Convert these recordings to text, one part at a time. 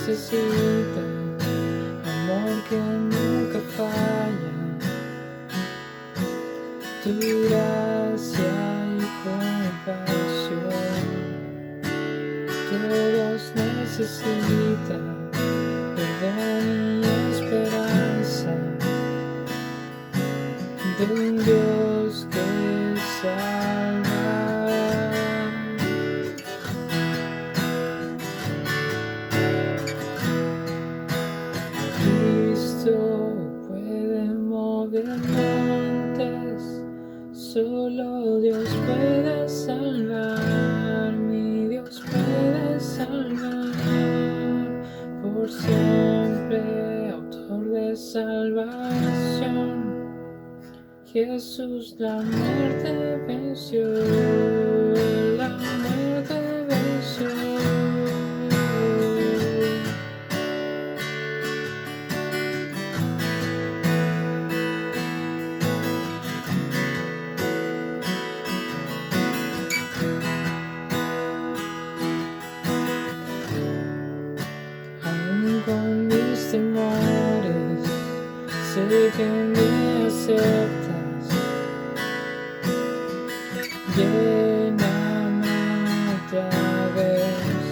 necesita amor que nunca falla, tu gracia y compasión. Todos necesitan perdón y esperanza de un Dios que salva. Cristo puede mover montes, solo Dios puede salvar, mi Dios puede salvar, por siempre autor de salvación. Jesús la muerte venció, la muerte venció. Aún con mis temores, sé que me aceptas. Lléname otra vez,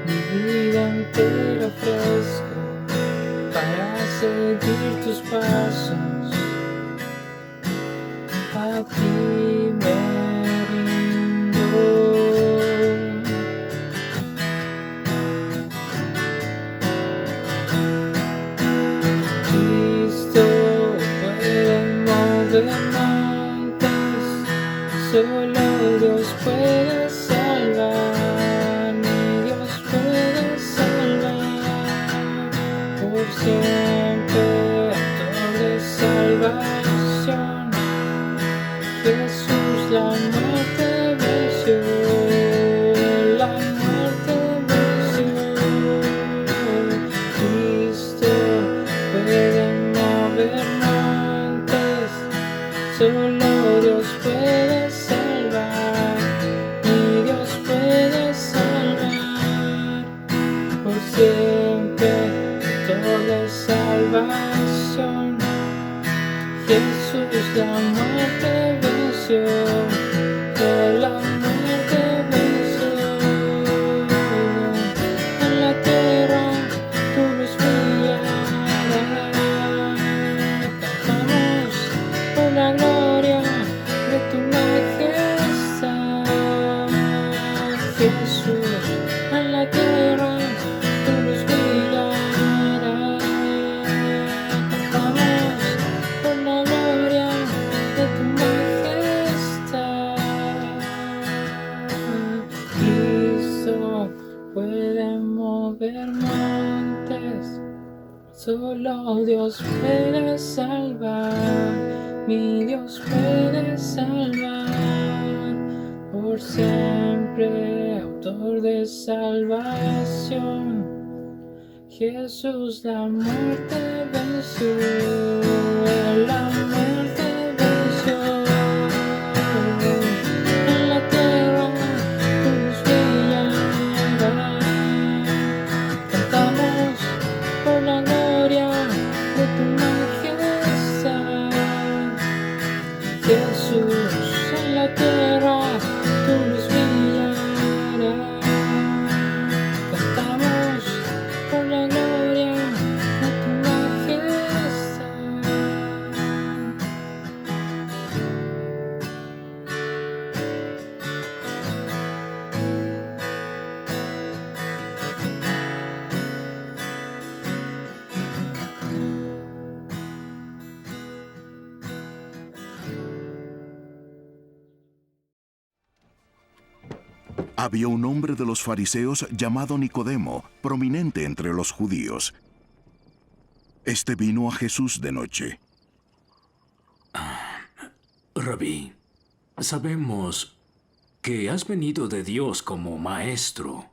mi vida entera ofrezco para seguir tus pasos. A ti me rindo. Cristo puede mover montes, solo Dios puede salvar, mi Dios puede salvar, por siempre autor de salvación. Jesús la muerte venció, la muerte venció. Cristo puede mover montes, solo Dios puede salvar, mi Dios puede salvar, por siempre toda salvación. Jesús la muerte venció, la muerte venció. En la tierra tu luz brillará, cantamos por la gloria de tu majestad. Jesús, en la tierra tu luz brillará, cantamos por la gloria de tu majestad. Cristo puede mover montes, solo Dios puede salvar, mi Dios puede salvar, por siempre autor de salvación. Jesús la muerte venció, la muerte venció. En la tierra tu luz brillará, cantamos por la gloria de tu majestad. Jesús, en la tierra tu luz brillará, cantamos por la gloria de tu majestad. Había un hombre de los fariseos llamado Nicodemo, prominente entre los judíos. Este vino a Jesús de noche. Rabí, sabemos que has venido de Dios como maestro,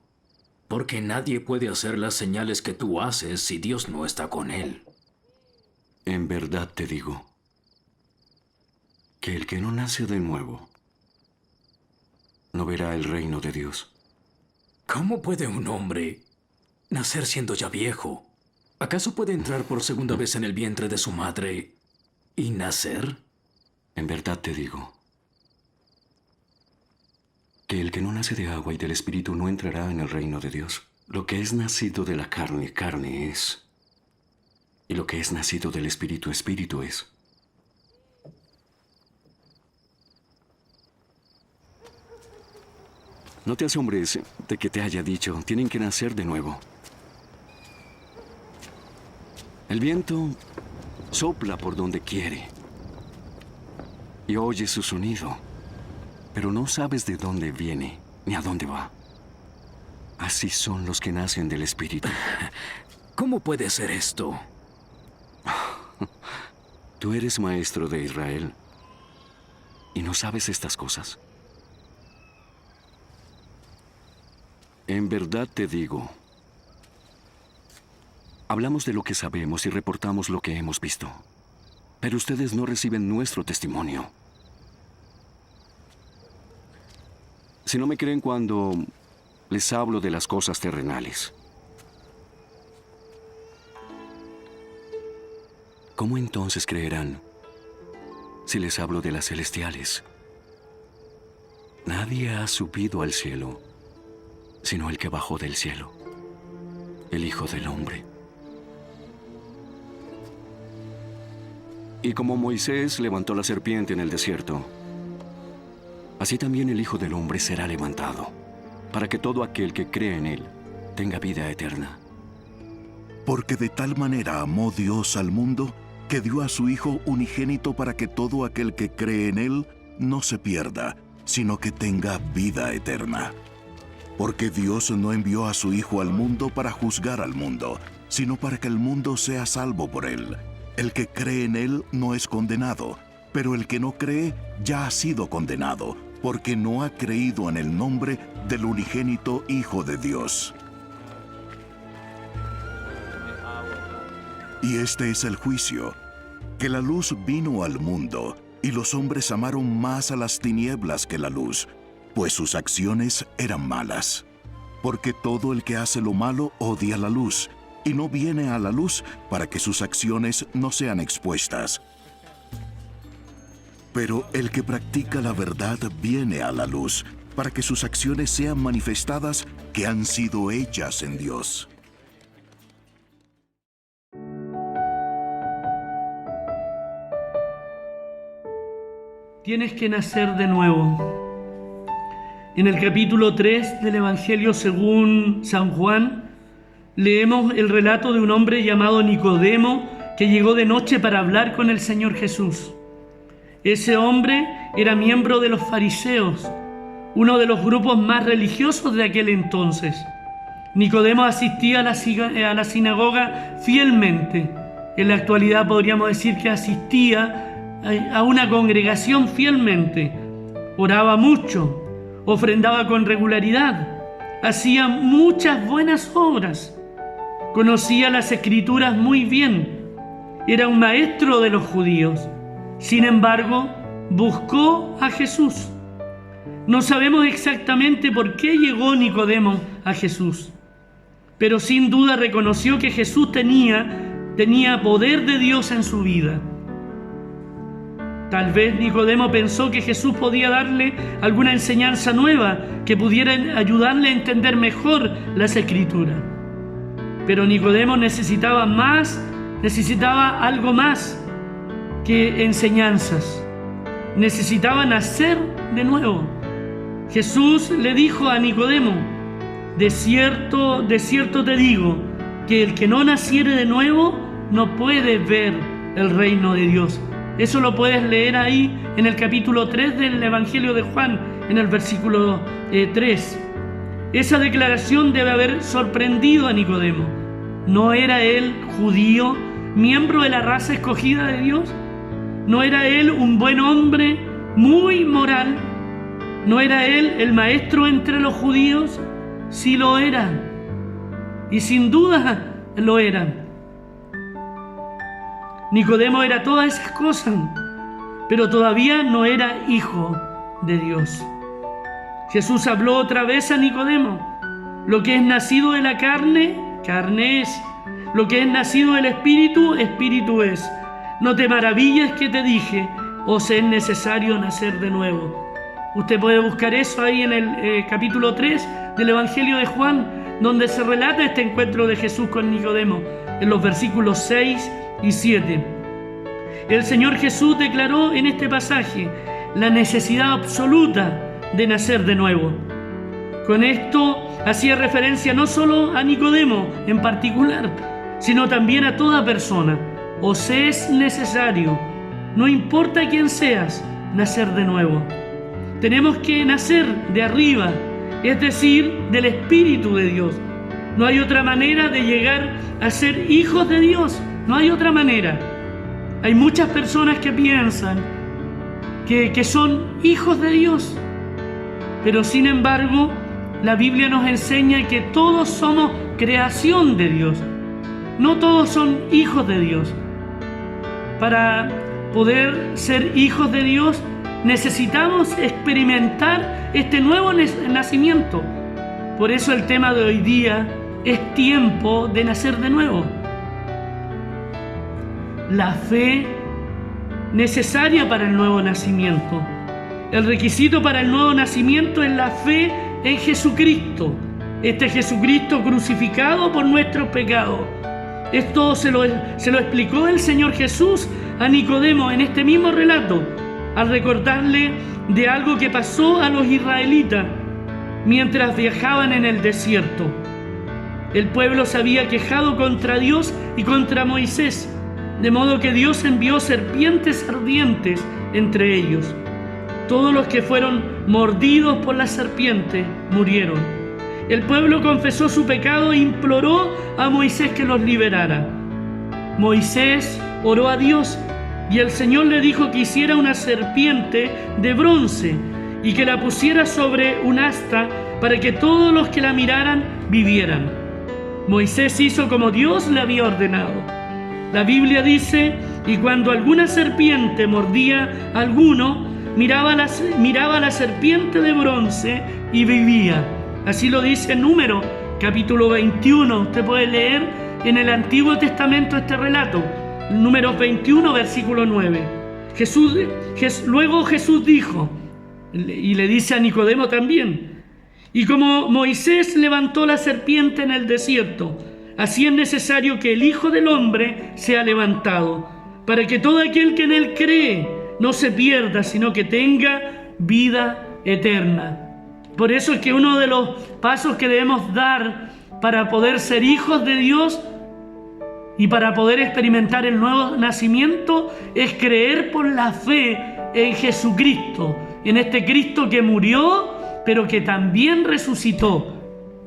porque nadie puede hacer las señales que tú haces si Dios no está con él. En verdad te digo que el que no nace de nuevo no verá el reino de Dios. ¿Cómo puede un hombre nacer siendo ya viejo? ¿Acaso puede entrar por segunda vez en el vientre de su madre y nacer? En verdad te digo que el que no nace de agua y del Espíritu no entrará en el reino de Dios. Lo que es nacido de la carne, carne es. Y lo que es nacido del Espíritu, Espíritu es. No te asombres de que te haya dicho, tienen que nacer de nuevo. El viento sopla por donde quiere y oyes su sonido, pero no sabes de dónde viene ni a dónde va. Así son los que nacen del Espíritu. ¿Cómo puede ser esto? Tú eres maestro de Israel y no sabes estas cosas. En verdad te digo, hablamos de lo que sabemos y reportamos lo que hemos visto, pero ustedes no reciben nuestro testimonio. Si no me creen cuando les hablo de las cosas terrenales, ¿cómo entonces creerán si les hablo de las celestiales? Nadie ha subido al cielo, sino el que bajó del cielo, el Hijo del Hombre. Y como Moisés levantó la serpiente en el desierto, así también el Hijo del Hombre será levantado, para que todo aquel que cree en él tenga vida eterna. Porque de tal manera amó Dios al mundo, que dio a su Hijo unigénito para que todo aquel que cree en él no se pierda, sino que tenga vida eterna. Porque Dios no envió a su Hijo al mundo para juzgar al mundo, sino para que el mundo sea salvo por él. El que cree en él no es condenado, pero el que no cree ya ha sido condenado, porque no ha creído en el nombre del unigénito Hijo de Dios. Y este es el juicio, que la luz vino al mundo, y los hombres amaron más a las tinieblas que la luz, pues sus acciones eran malas. Porque todo el que hace lo malo odia la luz, y no viene a la luz para que sus acciones no sean expuestas. Pero el que practica la verdad viene a la luz, para que sus acciones sean manifestadas que han sido hechas en Dios. Tienes que nacer de nuevo. En el capítulo 3 del Evangelio según San Juan, leemos el relato de un hombre llamado Nicodemo que llegó de noche para hablar con el Señor Jesús. Ese hombre era miembro de los fariseos, uno de los grupos más religiosos de aquel entonces. Nicodemo asistía a la sinagoga fielmente. En la actualidad podríamos decir que asistía a una congregación fielmente. Oraba mucho, ofrendaba con regularidad, hacía muchas buenas obras, conocía las Escrituras muy bien, era un maestro de los judíos. Sin embargo, buscó a Jesús. No sabemos exactamente por qué llegó Nicodemo a Jesús, pero sin duda reconoció que Jesús tenía poder de Dios en su vida. Tal vez Nicodemo pensó que Jesús podía darle alguna enseñanza nueva que pudiera ayudarle a entender mejor las Escrituras. Pero Nicodemo necesitaba algo más que enseñanzas. Necesitaba nacer de nuevo. Jesús le dijo a Nicodemo: de cierto te digo, que el que no naciere de nuevo no puede ver el reino de Dios. Eso lo puedes leer ahí en el capítulo 3 del Evangelio de Juan, en el versículo 3. Esa declaración debe haber sorprendido a Nicodemo. ¿No era él judío, miembro de la raza escogida de Dios? ¿No era él un buen hombre, muy moral? ¿No era él el maestro entre los judíos? Sí lo era. Y sin duda lo era. Nicodemo era todas esas cosas, pero todavía no era hijo de Dios. Jesús habló otra vez a Nicodemo: lo que es nacido de la carne, carne es. Lo que es nacido del Espíritu, Espíritu es. No te maravilles que te dije, os es necesario nacer de nuevo. Usted puede buscar eso ahí en el capítulo 3 del Evangelio de Juan, donde se relata este encuentro de Jesús con Nicodemo, en los versículos 6 y 7. El Señor Jesús declaró en este pasaje la necesidad absoluta de nacer de nuevo. Con esto hacía referencia no solo a Nicodemo en particular, sino también a toda persona. Os es necesario, no importa quién seas, nacer de nuevo. Tenemos que nacer de arriba, es decir, del Espíritu de Dios. No hay otra manera de llegar a ser hijos de Dios, no hay otra manera. Hay muchas personas que piensan que son hijos de Dios, pero sin embargo, la Biblia nos enseña que todos somos creación de Dios. No todos son hijos de Dios. Para poder ser hijos de Dios, necesitamos experimentar este nuevo nacimiento. Por eso el tema de hoy día es tiempo de nacer de nuevo. La fe necesaria para el nuevo nacimiento. El requisito para el nuevo nacimiento es la fe en Jesucristo. Este Jesucristo crucificado por nuestros pecados. Esto se lo explicó el Señor Jesús a Nicodemo en este mismo relato, al recordarle de algo que pasó a los israelitas mientras viajaban en el desierto. El pueblo se había quejado contra Dios y contra Moisés, de modo que Dios envió serpientes ardientes entre ellos. Todos los que fueron mordidos por la serpiente murieron. El pueblo confesó su pecado e imploró a Moisés que los liberara. Moisés oró a Dios y el Señor le dijo que hiciera una serpiente de bronce y que la pusiera sobre un asta para que todos los que la miraran vivieran. Moisés hizo como Dios le había ordenado. La Biblia dice, y cuando alguna serpiente mordía a alguno, miraba la serpiente de bronce y vivía. Así lo dice en Números, capítulo 21. Usted puede leer en el Antiguo Testamento este relato. Números 21, versículo 9. Luego Jesús dijo, y le dice a Nicodemo también, y como Moisés levantó la serpiente en el desierto, así es necesario que el Hijo del Hombre sea levantado, para que todo aquel que en él cree no se pierda, sino que tenga vida eterna. Por eso es que uno de los pasos que debemos dar para poder ser hijos de Dios y para poder experimentar el nuevo nacimiento es creer por la fe en Jesucristo, en este Cristo que murió, pero que también resucitó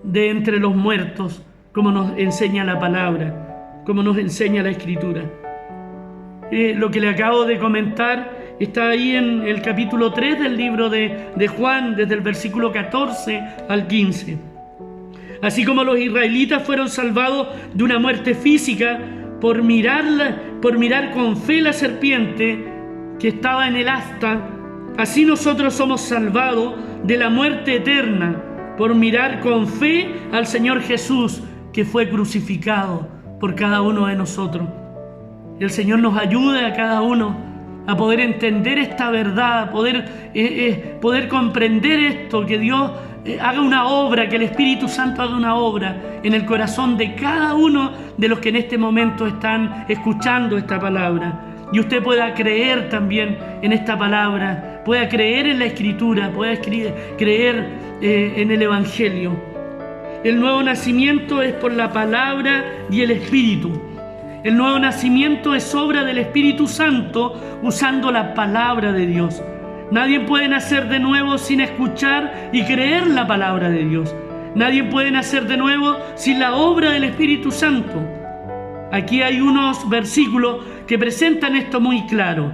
de entre los muertos, como nos enseña la palabra, como nos enseña la Escritura. Lo que le acabo de comentar está ahí en el capítulo 3 del libro de Juan, desde el versículo 14 al 15. Así como los israelitas fueron salvados de una muerte física por mirar con fe la serpiente que estaba en el asta, así nosotros somos salvados de la muerte eterna por mirar con fe al Señor Jesús, que fue crucificado por cada uno de nosotros. El Señor nos ayude a cada uno a poder entender esta verdad, poder comprender esto, que Dios haga una obra, que el Espíritu Santo haga una obra en el corazón de cada uno de los que en este momento están escuchando esta palabra. Y usted pueda creer también en esta palabra, pueda creer en la Escritura, pueda creer en el Evangelio. El nuevo nacimiento es por la palabra y el Espíritu. El nuevo nacimiento es obra del Espíritu Santo usando la palabra de Dios. Nadie puede nacer de nuevo sin escuchar y creer la palabra de Dios. Nadie puede nacer de nuevo sin la obra del Espíritu Santo. Aquí hay unos versículos que presentan esto muy claro.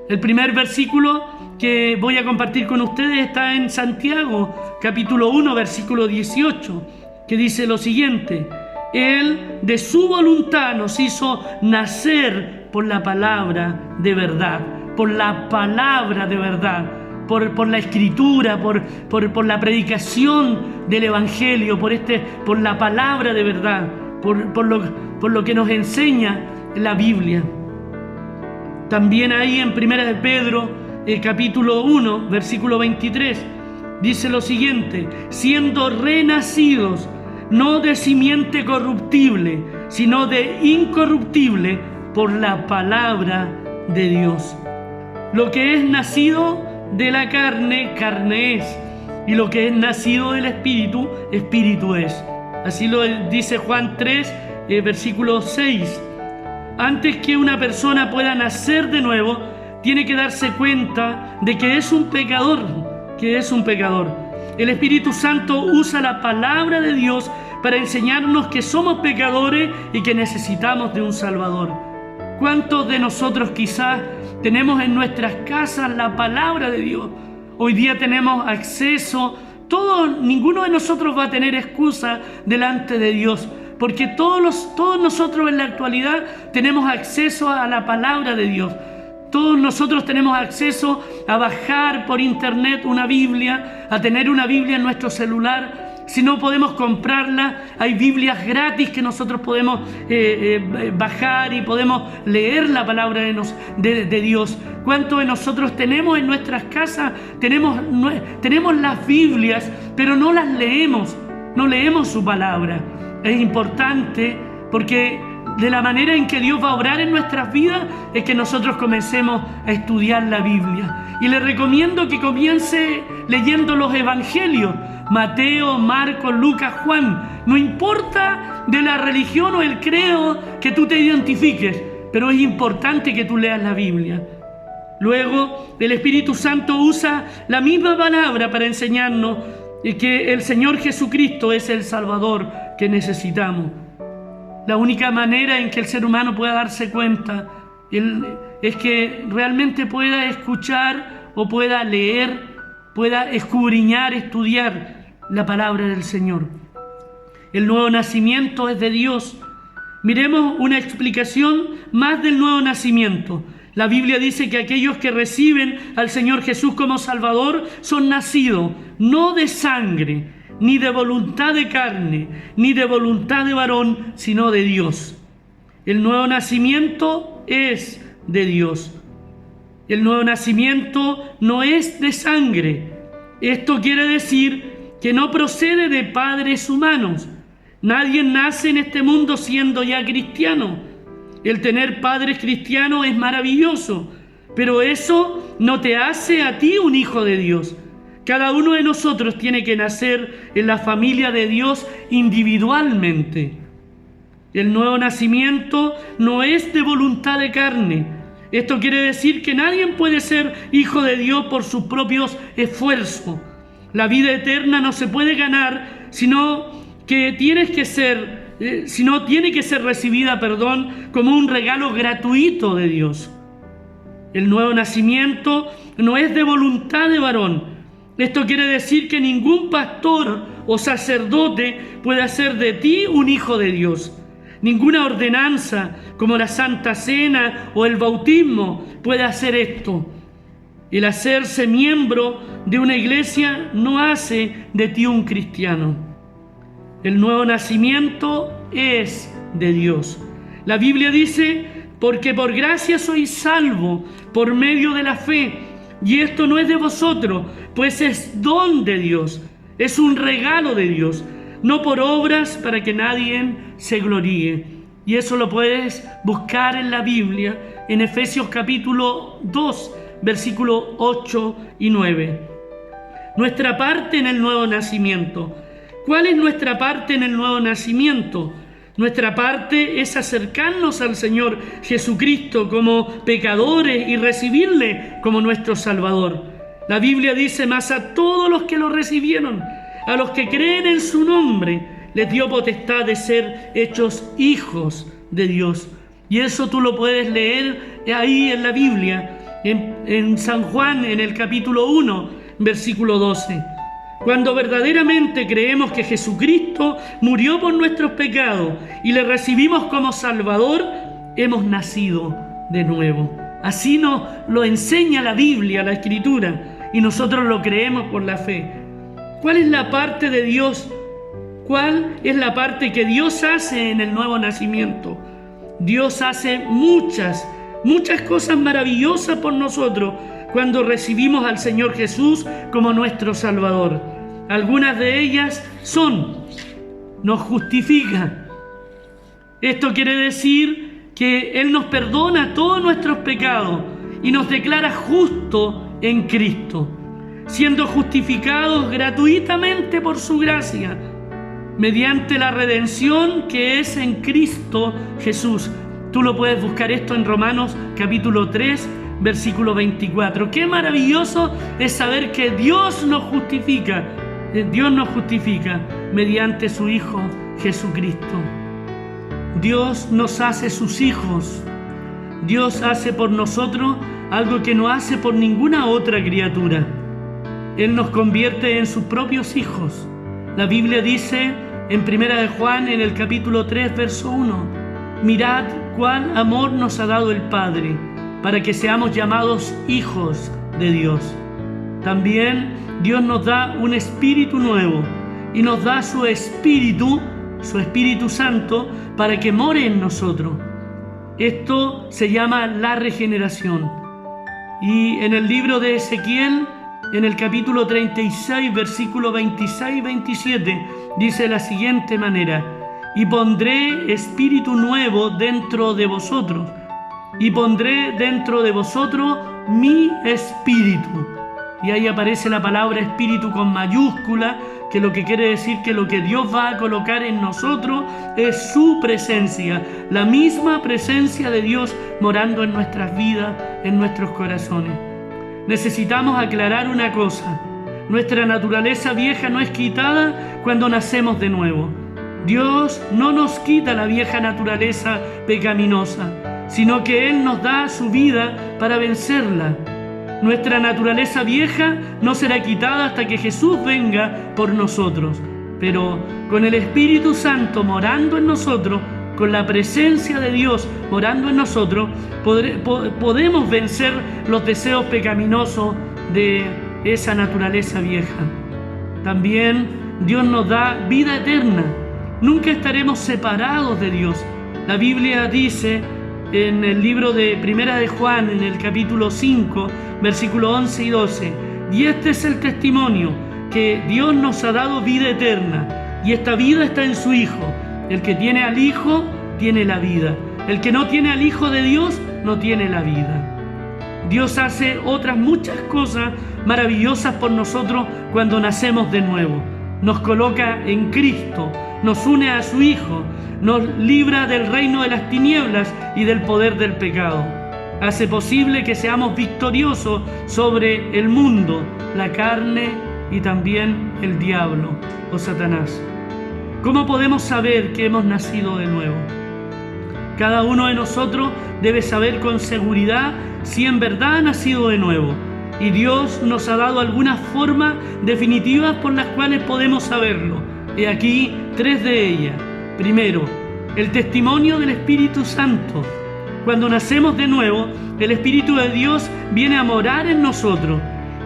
El primer versículo que voy a compartir con ustedes está en Santiago, capítulo 1, versículo 18, que dice lo siguiente: Él de su voluntad nos hizo nacer por la palabra de verdad, por la palabra de verdad, por la Escritura, por la predicación del Evangelio, por la palabra de verdad. por lo que nos enseña la Biblia. También ahí en 1 de Pedro, capítulo 1, versículo 23, dice lo siguiente: siendo renacidos, no de simiente corruptible, sino de incorruptible, por la palabra de Dios. Lo que es nacido de la carne, carne es, y lo que es nacido del Espíritu, Espíritu es. Así lo dice Juan 3, versículo 6. Antes que una persona pueda nacer de nuevo, tiene que darse cuenta de que es un pecador, El Espíritu Santo usa la palabra de Dios para enseñarnos que somos pecadores y que necesitamos de un Salvador. ¿Cuántos de nosotros quizás tenemos en nuestras casas la palabra de Dios? Hoy día tenemos acceso, ninguno de nosotros va a tener excusa delante de Dios, porque todos nosotros en la actualidad tenemos acceso a la palabra de Dios. Todos nosotros tenemos acceso a bajar por internet una Biblia, a tener una Biblia en nuestro celular. Si no podemos comprarla, hay Biblias gratis que nosotros podemos bajar y podemos leer la palabra de Dios. ¿Cuántos de nosotros tenemos en nuestras casas? Tenemos las Biblias, pero no las leemos, no leemos su palabra. Es importante porque de la manera en que Dios va a obrar en nuestras vidas es que nosotros comencemos a estudiar la Biblia. Y le recomiendo que comience leyendo los evangelios: Mateo, Marcos, Lucas, Juan. No importa de la religión o el credo que tú te identifiques, pero es importante que tú leas la Biblia. Luego, el Espíritu Santo usa la misma palabra para enseñarnos que el Señor Jesucristo es el Salvador que necesitamos. La única manera en que el ser humano pueda darse cuenta es que realmente pueda escuchar o pueda leer, pueda escudriñar, estudiar la palabra del Señor. El nuevo nacimiento es de Dios. Miremos una explicación más del nuevo nacimiento. La Biblia dice que aquellos que reciben al Señor Jesús como Salvador son nacidos no de sangre, ni de voluntad de carne, ni de voluntad de varón, sino de Dios. El nuevo nacimiento es de Dios. El nuevo nacimiento no es de sangre. Esto quiere decir que no procede de padres humanos. Nadie nace en este mundo siendo ya cristiano. El tener padres cristianos es maravilloso, pero eso no te hace a ti un hijo de Dios. Cada uno de nosotros tiene que nacer en la familia de Dios individualmente. El nuevo nacimiento no es de voluntad de carne. Esto quiere decir que nadie puede ser hijo de Dios por sus propios esfuerzos. La vida eterna no se puede ganar, sino tiene que ser recibida, como un regalo gratuito de Dios. El nuevo nacimiento no es de voluntad de varón. Esto quiere decir que ningún pastor o sacerdote puede hacer de ti un hijo de Dios. Ninguna ordenanza, como la Santa Cena o el bautismo, puede hacer esto. El hacerse miembro de una iglesia no hace de ti un cristiano. El nuevo nacimiento es de Dios. La Biblia dice: porque por gracia sois salvos por medio de la fe, y esto no es de vosotros, pues es don de Dios, es un regalo de Dios, no por obras para que nadie se gloríe. Y eso lo puedes buscar en la Biblia, en Efesios capítulo 2, versículos 8 y 9. Nuestra parte en el nuevo nacimiento. ¿Cuál es nuestra parte en el nuevo nacimiento? Nuestra parte es acercarnos al Señor Jesucristo como pecadores y recibirle como nuestro Salvador. La Biblia dice: mas a todos los que lo recibieron, a los que creen en su nombre, les dio potestad de ser hechos hijos de Dios. Y eso tú lo puedes leer ahí en la Biblia, en San Juan, en el capítulo 1, versículo 12. Cuando verdaderamente creemos que Jesucristo murió por nuestros pecados y le recibimos como Salvador, hemos nacido de nuevo. Así nos lo enseña la Biblia, la Escritura, y nosotros lo creemos por la fe. ¿Cuál es la parte de Dios ¿Cuál es la parte que Dios hace en el nuevo nacimiento? Dios hace muchas cosas maravillosas por nosotros cuando recibimos al Señor Jesús como nuestro Salvador. Algunas de ellas nos justifica. Esto quiere decir que Él nos perdona todos nuestros pecados y nos declara justos en Cristo, siendo justificados gratuitamente por su gracia, mediante la redención que es en Cristo Jesús. Tú lo puedes buscar esto en Romanos capítulo 3, versículo 24. Qué maravilloso es saber que Dios nos justifica mediante su Hijo Jesucristo. Dios nos hace sus hijos. Dios hace por nosotros algo que no hace por ninguna otra criatura. Él nos convierte en sus propios hijos. La Biblia dice en 1 de Juan, en el capítulo 3, verso 1, mirad cuál amor nos ha dado el Padre, para que seamos llamados hijos de Dios. También Dios nos da un espíritu nuevo y nos da su Espíritu Santo, para que more en nosotros. Esto se llama la regeneración. Y en el libro de Ezequiel, en el capítulo 36, versículo 26 y 27, dice de la siguiente manera: y pondré espíritu nuevo dentro de vosotros, y pondré dentro de vosotros mi espíritu. Y ahí aparece la palabra espíritu con mayúscula, que lo que quiere decir que lo que Dios va a colocar en nosotros es su presencia, la misma presencia de Dios morando en nuestras vidas, en nuestros corazones. Necesitamos aclarar una cosa: nuestra naturaleza vieja no es quitada cuando nacemos de nuevo. Dios no nos quita la vieja naturaleza pecaminosa, sino que Él nos da su vida para vencerla. Nuestra naturaleza vieja no será quitada hasta que Jesús venga por nosotros, pero con el Espíritu Santo morando en nosotros, con la presencia de Dios morando en nosotros, podemos vencer los deseos pecaminosos de esa naturaleza vieja. También Dios nos da vida eterna. Nunca estaremos separados de Dios. La Biblia dice en el libro de Primera de Juan, en el capítulo 5, versículo 11 y 12, y este es el testimonio, que Dios nos ha dado vida eterna, y esta vida está en su Hijo. El que tiene al Hijo tiene la vida. El que no tiene al Hijo de Dios no tiene la vida. Dios hace otras muchas cosas maravillosas por nosotros cuando nacemos de nuevo. Nos coloca en Cristo, nos une a su Hijo, nos libra del reino de las tinieblas y del poder del pecado. Hace posible que seamos victoriosos sobre el mundo, la carne y también el diablo o Satanás. ¿Cómo podemos saber que hemos nacido de nuevo? Cada uno de nosotros debe saber con seguridad si en verdad ha nacido de nuevo. Y Dios nos ha dado algunas formas definitivas por las cuales podemos saberlo. He aquí 3 de ellas. Primero, el testimonio del Espíritu Santo. Cuando nacemos de nuevo, el Espíritu de Dios viene a morar en nosotros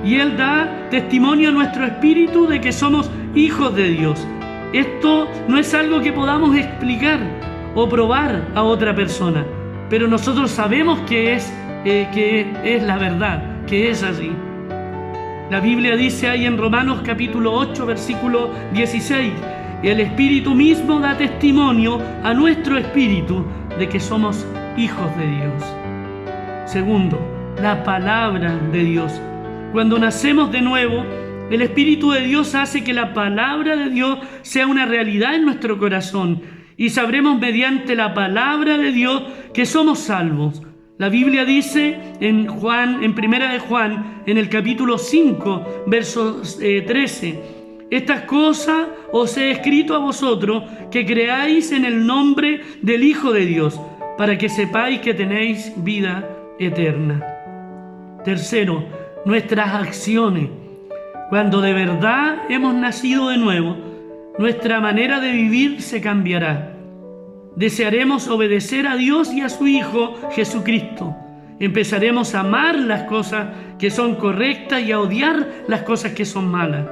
y Él da testimonio a nuestro espíritu de que somos hijos de Dios. Esto no es algo que podamos explicar o probar a otra persona, pero nosotros sabemos que es la verdad, que es así. La Biblia dice ahí en Romanos capítulo 8, versículo 16, el Espíritu mismo da testimonio a nuestro espíritu de que somos hijos de Dios. Segundo, la palabra de Dios. Cuando nacemos de nuevo, el Espíritu de Dios hace que la palabra de Dios sea una realidad en nuestro corazón y sabremos mediante la palabra de Dios que somos salvos. La Biblia dice en Primera de Juan, en el capítulo 5, verso 13, estas cosas os he escrito a vosotros que creáis en el nombre del Hijo de Dios, para que sepáis que tenéis vida eterna. Tercero, nuestras acciones. Cuando de verdad hemos nacido de nuevo, nuestra manera de vivir se cambiará. Desearemos obedecer a Dios y a su Hijo Jesucristo. Empezaremos a amar las cosas que son correctas y a odiar las cosas que son malas.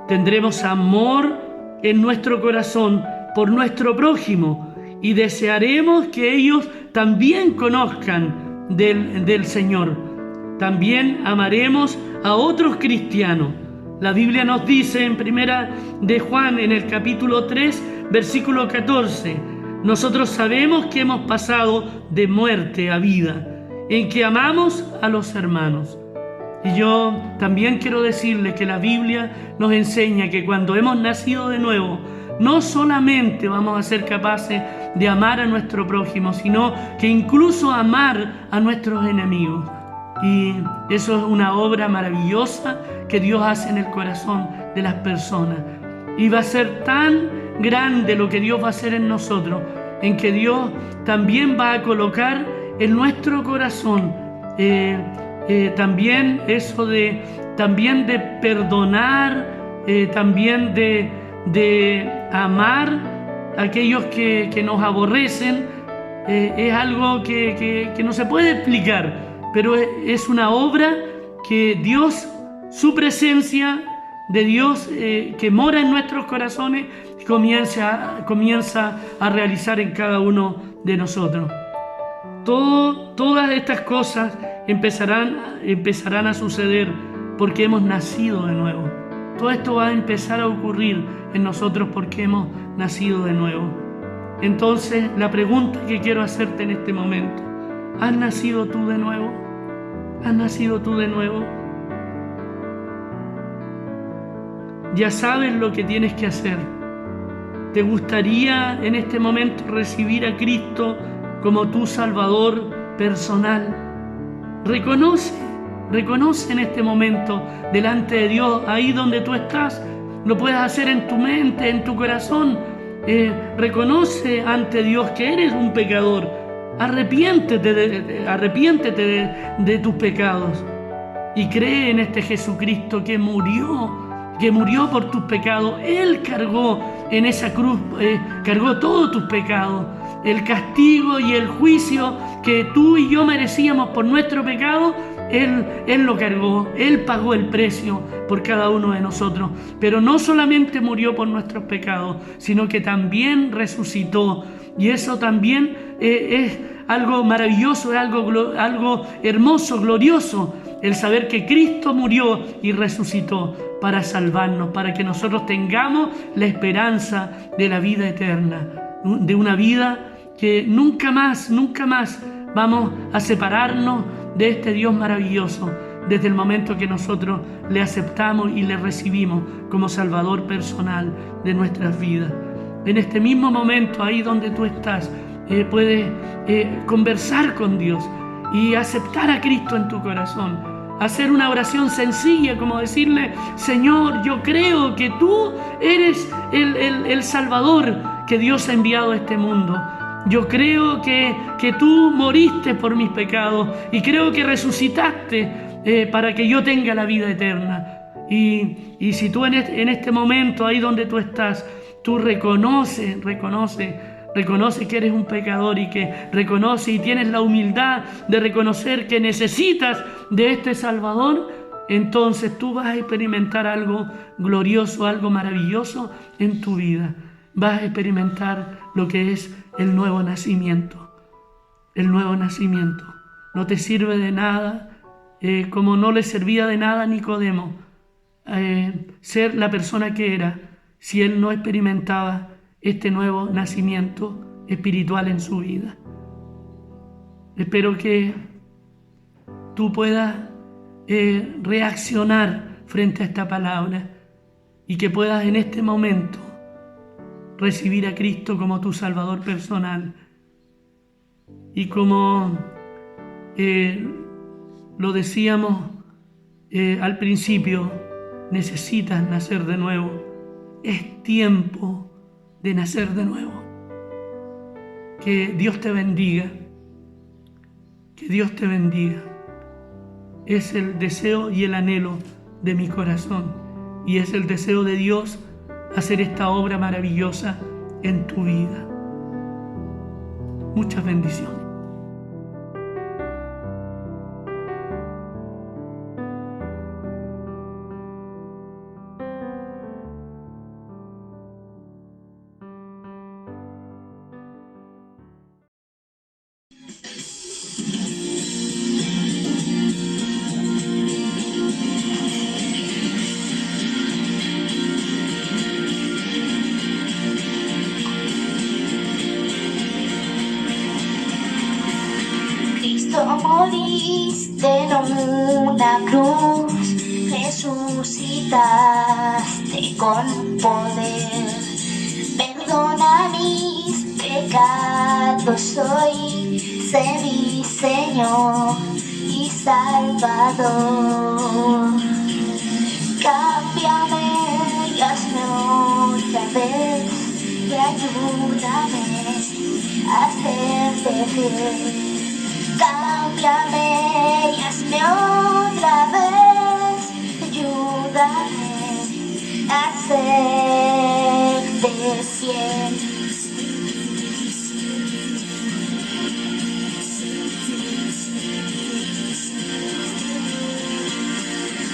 Tendremos amor en nuestro corazón por nuestro prójimo y desearemos que ellos también conozcan del Señor. También amaremos a otros cristianos. La Biblia nos dice en Primera de Juan, en el capítulo 3, versículo 14, nosotros sabemos que hemos pasado de muerte a vida, en que amamos a los hermanos. Y yo también quiero decirle que la Biblia nos enseña que cuando hemos nacido de nuevo, no solamente vamos a ser capaces de amar a nuestro prójimo, sino que incluso amar a nuestros enemigos. Y eso es una obra maravillosa que Dios hace en el corazón de las personas. Y va a ser tan grande lo que Dios va a hacer en nosotros, en que Dios también va a colocar en nuestro corazón también eso de perdonar, también de amar a aquellos que nos aborrecen. Es algo que no se puede explicar, pero es una obra que Dios, su presencia de Dios que mora en nuestros corazones, comienza a realizar en cada uno de nosotros. Todas estas cosas empezarán a suceder porque hemos nacido de nuevo. Todo esto va a empezar a ocurrir en nosotros porque hemos nacido de nuevo. Entonces, la pregunta que quiero hacerte en este momento: ¿has nacido tú de nuevo? ¿Has nacido tú de nuevo? Ya sabes lo que tienes que hacer. ¿Te gustaría en este momento recibir a Cristo como tu Salvador personal? Reconoce en este momento delante de Dios, ahí donde tú estás. Lo puedes hacer en tu mente, en tu corazón. Reconoce ante Dios que eres un pecador. Arrepiéntete de tus pecados y cree en este Jesucristo que murió por tus pecados. Él cargó en esa cruz, cargó todos tus pecados. El castigo y el juicio que tú y yo merecíamos por nuestro pecado, Él lo cargó. Él pagó el precio por cada uno de nosotros. Pero no solamente murió por nuestros pecados, sino que también resucitó. Y eso también es algo maravilloso, es algo hermoso, glorioso, el saber que Cristo murió y resucitó para salvarnos, para que nosotros tengamos la esperanza de la vida eterna, de una vida que nunca más vamos a separarnos de este Dios maravilloso desde el momento que nosotros le aceptamos y le recibimos como Salvador personal de nuestras vidas. En este mismo momento, ahí donde tú estás, puedes conversar con Dios y aceptar a Cristo en tu corazón. Hacer una oración sencilla como decirle: Señor, yo creo que tú eres el Salvador que Dios ha enviado a este mundo. Yo creo que tú moriste por mis pecados y creo que resucitaste para que yo tenga la vida eterna. Y si tú en este momento, ahí donde tú estás, tú reconoce que eres un pecador y que reconoce y tienes la humildad de reconocer que necesitas de este Salvador, entonces tú vas a experimentar algo glorioso, algo maravilloso en tu vida. Vas a experimentar lo que es el nuevo nacimiento. El nuevo nacimiento. No te sirve de nada, como no le servía de nada a Nicodemo ser la persona que era, si él no experimentaba este nuevo nacimiento espiritual en su vida. Espero que tú puedas reaccionar frente a esta palabra y que puedas en este momento recibir a Cristo como tu Salvador personal. Y como lo decíamos al principio, necesitas nacer de nuevo. Es tiempo de nacer de nuevo. Que Dios te bendiga. Que Dios te bendiga. Es el deseo y el anhelo de mi corazón. Y es el deseo de Dios hacer esta obra maravillosa en tu vida. Muchas bendiciones. Cristo moriste en una cruz, resucitaste con poder. Perdona mis pecados hoy, sé mi Señor y Salvador. Cámbiame y hazme otra vez, y ayúdame a serte fiel. Cámbiame y hazme otra vez, ayúdame a serte fiel.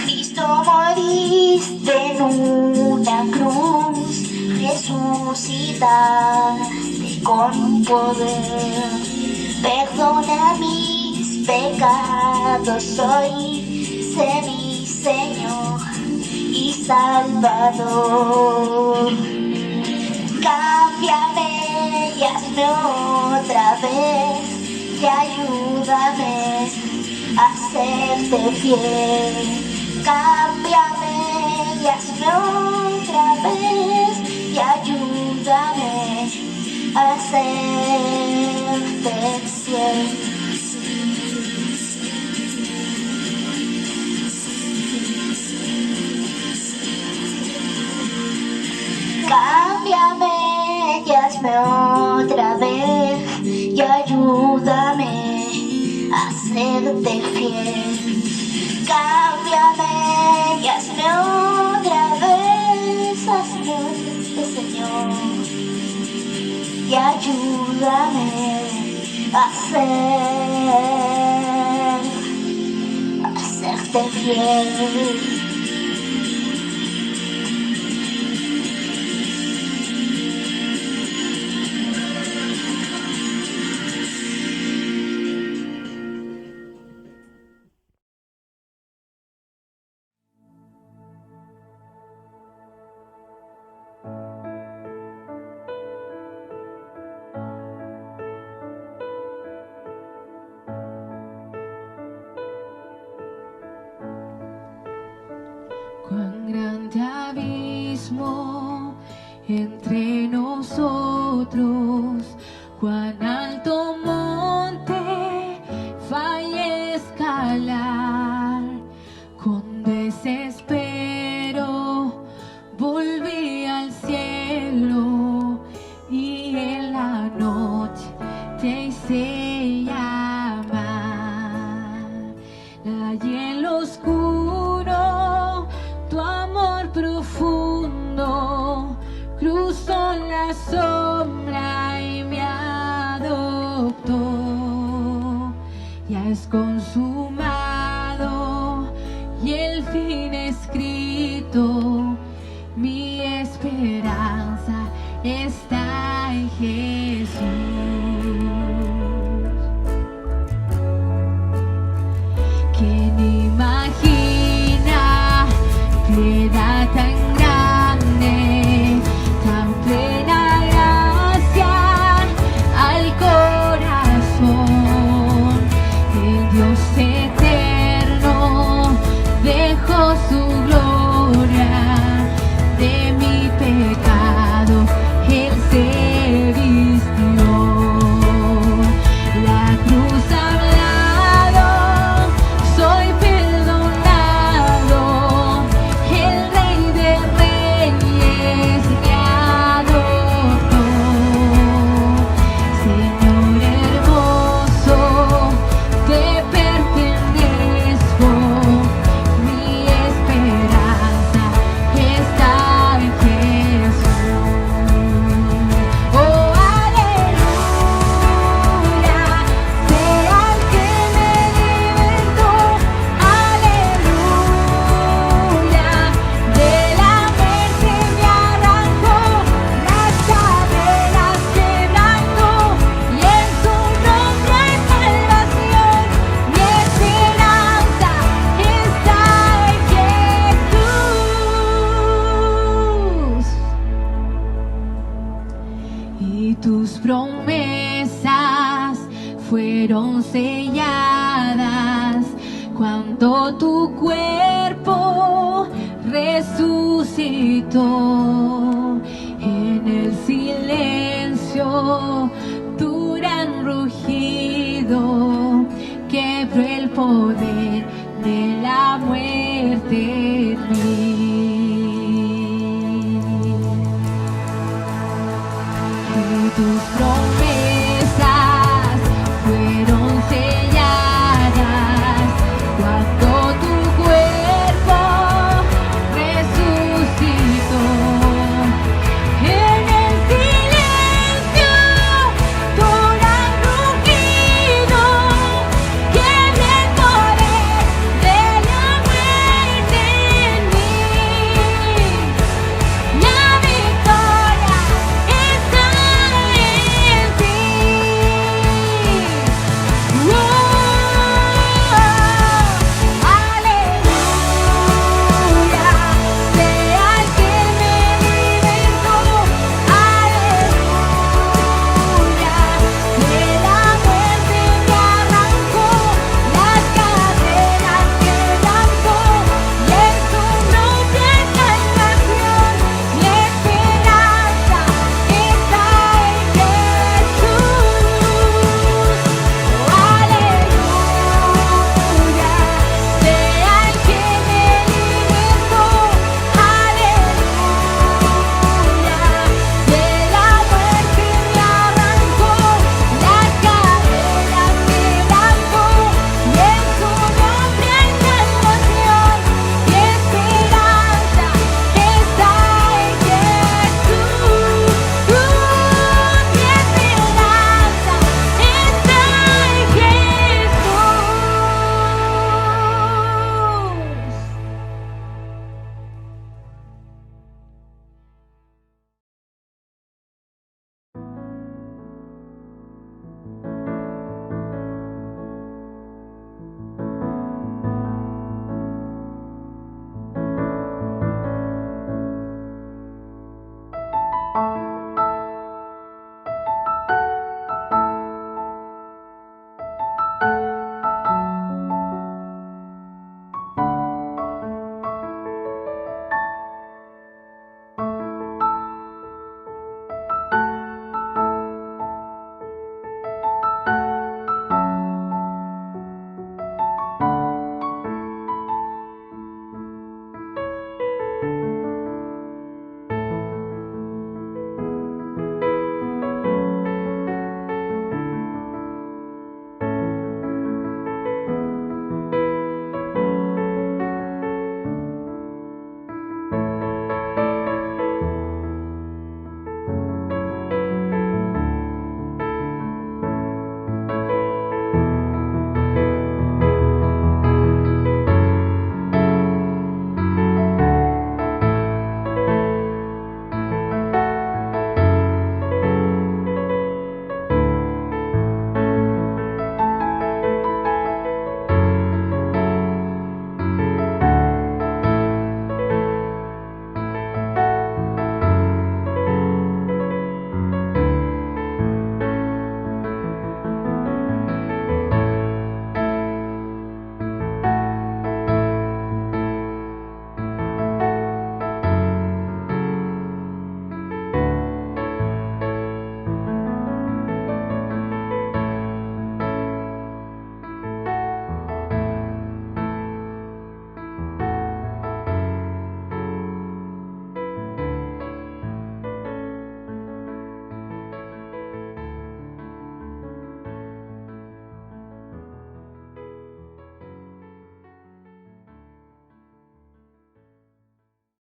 Cristo moriste en una cruz, resucitaste con poder. Perdona mis pecados hoy, sé mi Señor y Salvador. Cámbiame y hazme otra vez, y ayúdame a serte fiel. Cámbiame y hazme otra vez, y ayúdame a serte fiel. Cámbiame y hazme otra vez, y ayúdame a serte fiel. Cámbiame y hazme otra vez, hazme Señor, y ayúdame a serte fiel. Cuán grande abismo entre nosotros, cuán alto monte fallé escalar. Con desespero volví al cielo y en la noche te hice llamar. Allí en lo oscuro tu amor profundo cruzó la sombra y me adoptó. Ya es consumado y el fin escrito, mi esperanza está en Jesús. ¿Quién imagina piedad tan grande, tan plena gracia al corazón? El Dios eterno dejó su gloria, de mi pecado Él se vistió. La cruz ha hablado, soy perdonado, el Rey de Reyes me adoptó. Señor hermoso, te pertenezco, mi esperanza está en Jesús. Oh, aleluya, sea el que me libertó, aleluya, de la muerte me arrancó, las cadenas quebrantó, y en su nombre hay salvación, mi esperanza está en Jesús. Y tus promesas fueron selladas humilladas, cuando tu cuerpo resucitó. En el silencio tu gran rugido quebró el poder de la muerte en mí.